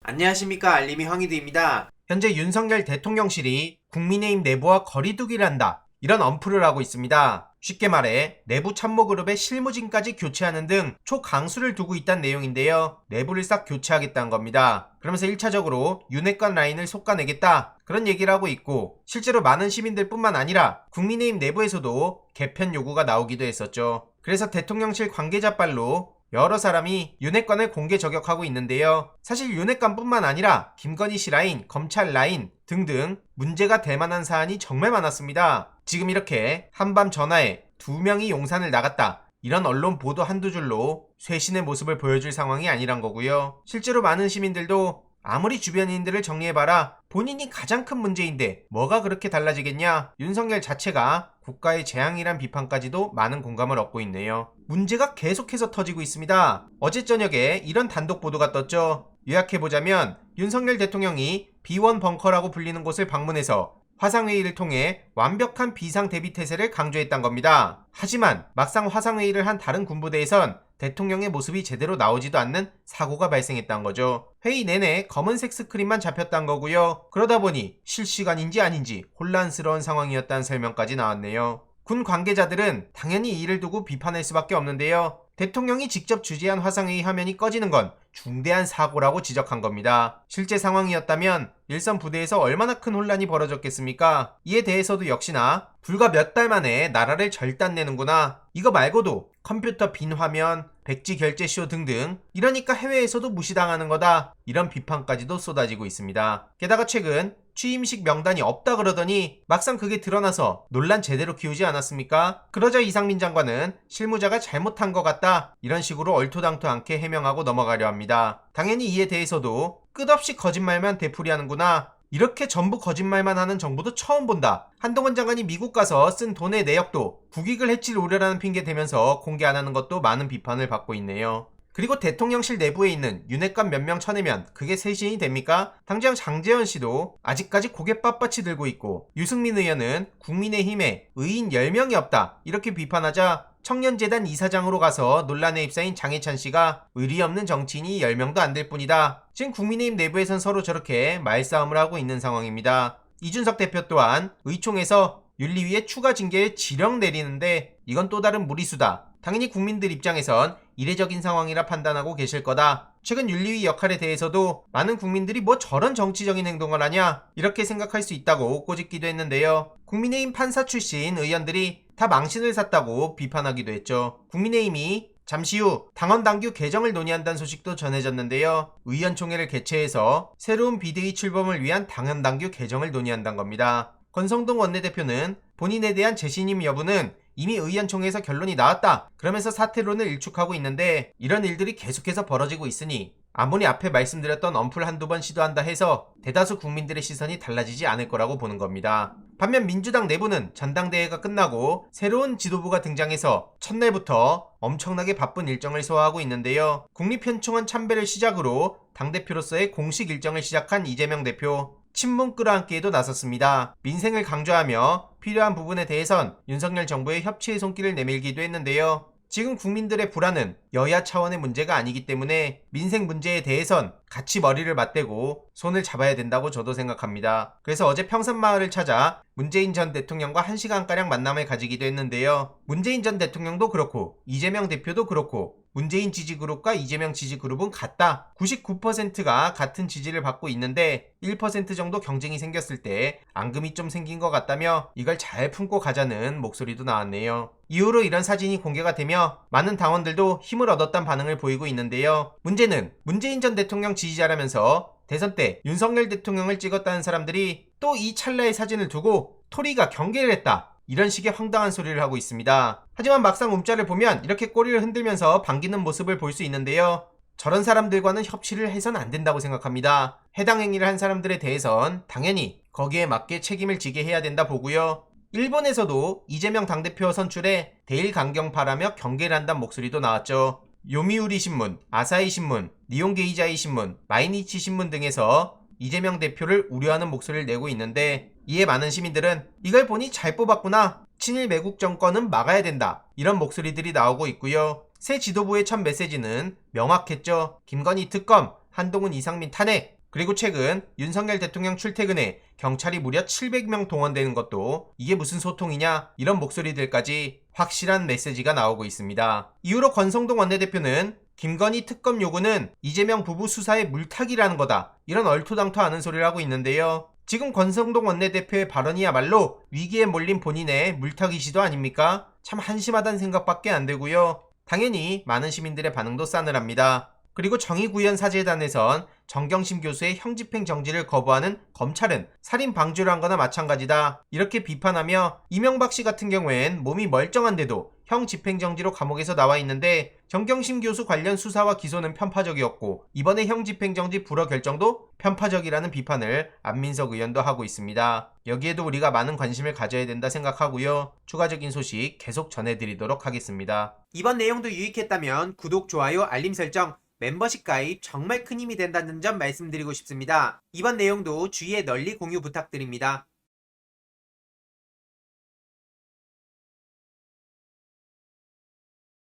안녕하십니까, 알림이 황희두입니다. 현재 윤석열 대통령실이 국민의힘 내부와 거리두기를 한다, 이런 엄프를 하고 있습니다. 쉽게 말해 내부 참모그룹의 실무진까지 교체하는 등 초강수를 두고 있다는 내용인데요. 내부를 싹 교체하겠다는 겁니다. 그러면서 1차적으로 윤핵관 라인을 솎아내겠다, 그런 얘기를 하고 있고, 실제로 많은 시민들 뿐만 아니라 국민의힘 내부에서도 개편 요구가 나오기도 했었죠. 그래서 대통령실 관계자 빨로 여러 사람이 윤핵관을 공개 저격하고 있는데요. 사실 윤핵관뿐만 아니라 김건희 씨 라인, 검찰 라인 등등 문제가 될 만한 사안이 정말 많았습니다. 지금 이렇게 한밤 전화에 2명이 용산을 나갔다, 이런 언론 보도 한두 줄로 쇄신의 모습을 보여줄 상황이 아니란 거고요. 실제로 많은 시민들도 아무리 주변인들을 정리해봐라, 본인이 가장 큰 문제인데 뭐가 그렇게 달라지겠냐, 윤석열 자체가 국가의 재앙이란 비판까지도 많은 공감을 얻고 있네요. 문제가 계속해서 터지고 있습니다. 어제 저녁에 이런 단독 보도가 떴죠. 요약해보자면 윤석열 대통령이 B1 벙커라고 불리는 곳을 방문해서 화상회의를 통해 완벽한 비상 대비 태세를 강조했단 겁니다. 하지만 막상 화상회의를 한 다른 군부대에선 대통령의 모습이 제대로 나오지도 않는 사고가 발생했단 거죠. 회의 내내 검은색 스크린만 잡혔단 거고요. 그러다 보니 실시간인지 아닌지 혼란스러운 상황이었다는 설명까지 나왔네요. 군 관계자들은 당연히 이 일을 두고 비판할 수밖에 없는데요. 대통령이 직접 주재한 화상회의 화면이 꺼지는 건 중대한 사고라고 지적한 겁니다. 실제 상황이었다면 일선 부대에서 얼마나 큰 혼란이 벌어졌겠습니까? 이에 대해서도 역시나 불과 몇 달 만에 나라를 절단내는구나, 이거 말고도 컴퓨터 빈 화면, 백지 결제쇼 등등, 이러니까 해외에서도 무시당하는 거다, 이런 비판까지도 쏟아지고 있습니다. 게다가 최근 취임식 명단이 없다 그러더니 막상 그게 드러나서 논란 제대로 키우지 않았습니까? 그러자 이상민 장관은 실무자가 잘못한 것 같다, 이런 식으로 얼토당토 않게 해명하고 넘어가려 합니다. 당연히 이에 대해서도 끝없이 거짓말만 되풀이하는구나, 이렇게 전부 거짓말만 하는 정부도 처음 본다, 한동훈 장관이 미국 가서 쓴 돈의 내역도 국익을 해칠 우려라는 핑계 대면서 공개 안 하는 것도 많은 비판을 받고 있네요. 그리고 대통령실 내부에 있는 윤핵관 몇 명 쳐내면 그게 쇄신이 됩니까? 당장 장제원 씨도 아직까지 고개 빳빳이 들고 있고, 유승민 의원은 국민의힘에 의인 10명이 없다, 이렇게 비판하자 청년재단 이사장으로 가서 논란에 휩싸인 장해찬 씨가 의리 없는 정치인이 10명도 안 될 뿐이다, 지금 국민의힘 내부에선 서로 저렇게 말싸움을 하고 있는 상황입니다. 이준석 대표 또한 의총에서 윤리위에 추가 징계에 지령 내리는데 이건 또 다른 무리수다, 당연히 국민들 입장에선 이례적인 상황이라 판단하고 계실 거다, 최근 윤리위 역할에 대해서도 많은 국민들이 뭐 저런 정치적인 행동을 하냐, 이렇게 생각할 수 있다고 꼬집기도 했는데요. 국민의힘 판사 출신 의원들이 다 망신을 샀다고 비판하기도 했죠. 국민의힘이 잠시 후 당헌당규 개정을 논의한다는 소식도 전해졌는데요. 의원총회를 개최해서 새로운 비대위 출범을 위한 당헌당규 개정을 논의한다는 겁니다. 권성동 원내대표는 본인에 대한 재신임 여부는 이미 의원총회에서 결론이 나왔다, 그러면서 사퇴론을 일축하고 있는데, 이런 일들이 계속해서 벌어지고 있으니 아무리 앞에 말씀드렸던 언플 한두 번 시도한다 해서 대다수 국민들의 시선이 달라지지 않을 거라고 보는 겁니다. 반면 민주당 내부는 전당대회가 끝나고 새로운 지도부가 등장해서 첫날부터 엄청나게 바쁜 일정을 소화하고 있는데요. 국립현충원 참배를 시작으로 당대표로서의 공식 일정을 시작한 이재명 대표, 친문 끌어안기에도 나섰습니다. 민생을 강조하며 필요한 부분에 대해선 윤석열 정부의 협치의 손길을 내밀기도 했는데요. 지금 국민들의 불안은 여야 차원의 문제가 아니기 때문에 민생 문제에 대해선 같이 머리를 맞대고 손을 잡아야 된다고 저도 생각합니다. 그래서 어제 평산마을을 찾아 문재인 전 대통령과 1시간가량 만남을 가지기도 했는데요. 문재인 전 대통령도 그렇고 이재명 대표도 그렇고 문재인 지지그룹과 이재명 지지그룹은 같다, 99%가 같은 지지를 받고 있는데 1% 정도 경쟁이 생겼을 때 앙금이 좀 생긴 것 같다며 이걸 잘 품고 가자는 목소리도 나왔네요. 이후로 이런 사진이 공개가 되며 많은 당원들도 힘을 얻었다는 반응을 보이고 있는데요. 문제는 문재인 전 대통령 지지자라면서 대선 때 윤석열 대통령을 찍었다는 사람들이 또 이 찰나의 사진을 두고 토리가 경계를 했다, 이런 식의 황당한 소리를 하고 있습니다. 하지만 막상 움짤을 보면 이렇게 꼬리를 흔들면서 반기는 모습을 볼 수 있는데요. 저런 사람들과는 협치를 해선 안 된다고 생각합니다. 해당 행위를 한 사람들에 대해선 당연히 거기에 맞게 책임을 지게 해야 된다 보고요. 일본에서도 이재명 당대표 선출에 대일 강경파라며 경계를 한다는 목소리도 나왔죠. 요미우리 신문, 아사히 신문, 니혼게이자이 신문, 마이니치 신문 등에서 이재명 대표를 우려하는 목소리를 내고 있는데, 이에 많은 시민들은 이걸 보니 잘 뽑았구나, 친일 매국 정권은 막아야 된다, 이런 목소리들이 나오고 있고요. 새 지도부의 첫 메시지는 명확했죠. 김건희 특검, 한동훈 이상민 탄핵, 그리고 최근 윤석열 대통령 출퇴근에 경찰이 무려 700명 동원되는 것도 이게 무슨 소통이냐 이런 목소리들까지 확실한 메시지가 나오고 있습니다. 이후로 권성동 원내대표는 김건희 특검 요구는 이재명 부부 수사의 물타기라는 거다, 이런 얼토당토하는 소리를 하고 있는데요. 지금 권성동 원내대표의 발언이야말로 위기에 몰린 본인의 물타기 시도 아닙니까? 참 한심하다는 생각밖에 안 되고요. 당연히 많은 시민들의 반응도 싸늘합니다. 그리고 정의구현사재단에선 정경심 교수의 형집행 정지를 거부하는 검찰은 살인 방조를 한 거나 마찬가지다, 이렇게 비판하며 이명박 씨 같은 경우엔 몸이 멀쩡한데도 형 집행정지로 감옥에서 나와 있는데 정경심 교수 관련 수사와 기소는 편파적이었고 이번에 형 집행정지 불허 결정도 편파적이라는 비판을 안민석 의원도 하고 있습니다. 여기에도 우리가 많은 관심을 가져야 된다 생각하고요. 추가적인 소식 계속 전해드리도록 하겠습니다. 이번 내용도 유익했다면 구독, 좋아요, 알림 설정, 멤버십 가입 정말 큰 힘이 된다는 점 말씀드리고 싶습니다. 이번 내용도 주위에 널리 공유 부탁드립니다.